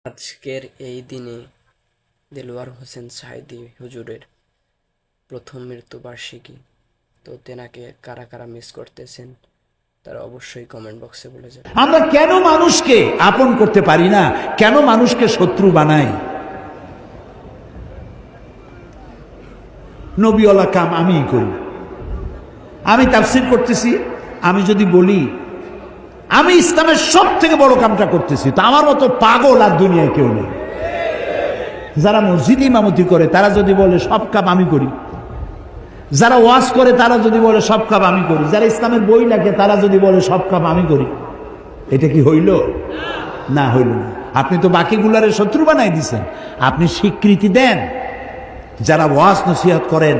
আজকের এই দিনে দেলোয়ার হোসেন সাঈদী হুজুরের প্রথম মৃত্যুবার্ষিকী। তো তেনাকে কারা কারা মিস করতেছেন তারা অবশ্যই কমেন্ট বক্সে বলে যাবেন। আমরা কেন মানুষকে আপন করতে পারি না, কেন মানুষকে শত্রু বানাই? নবীওয়ালা কাম আমিই করি। আমি তাফসীর করতেছি, আমি যদি বলি আমি ইসলামের সব থেকে বড় কামটা করতেছি, তো আমার মতো পাগল আর দুনিয়ায় কেউ নেই। যারা মসজিদ ইমামতি করে তারা যদি বলে সব কাম আমি করি, যারা ওয়াজ করে তারা যদি বলে সব কাম আমি করি, যারা ইসলামের বই লেখে তারা যদি বলে সব কাম আমি করি, এটা কি হইল? না, হইল না। আপনি তো বাকিগুলারে শত্রু বানাই দিছেন। আপনি স্বীকৃতি দেন, যারা ওয়াজ নসিহত করেন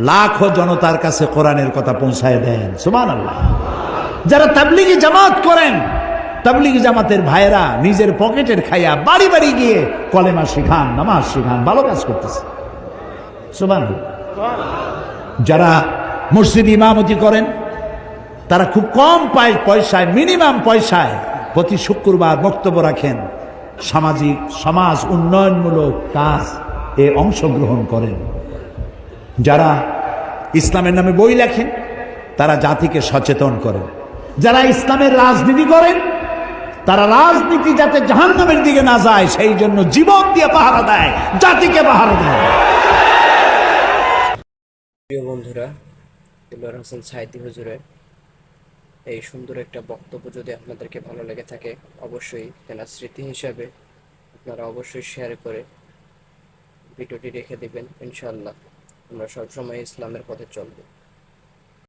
লাখো জনতার কাছে কোরআনের কথা পৌঁছায় দেন, সুবহানাল্লাহ। যারা তাবলিগি জামাত করেন, তাবলিগি জামাতের ভাইয়েরা নিজের পকেটের খাইয়া বাড়ি বাড়ি গিয়ে কলেমা শিখান, নামাজ শিখান, ভালো কাজ করতেছে, সুবহানাল্লাহ। যারা মসজিদ ইমামতি করেন তারা খুব কম পয়সায়, মিনিমাম পয়সায় প্রতি শুক্রবার বক্তব্য রাখেন, সামাজিক সমাজ উন্নয়নমূলক কাজ এ অংশগ্রহণ করেন। যারা ইসলামের নামে বই লেখেন তারা জাতিকে সচেতন করেন। যারা ইসলামের রাজনীতি করেন তারা রাজনীতি যাতে জাহান্নামের দিকে না যায় সেই জন্য জীবন দিয়ে পাহারা দেয়, জাতিকে পাহারা দেয়। প্রিয় বন্ধুরা, দেলোয়ার হোসেন সাঈদী হুজুরের এই সুন্দর একটা বক্তব্য যদি আপনাদেরকে ভালো লেগে থাকে অবশ্যই তেনার স্মৃতি হিসাবে আপনারা অবশ্যই শেয়ার করে ভিডিওটি রেখে দিবেন। ইনশাআল্লাহ আমরা সবসময় ইসলামের পথে চলব।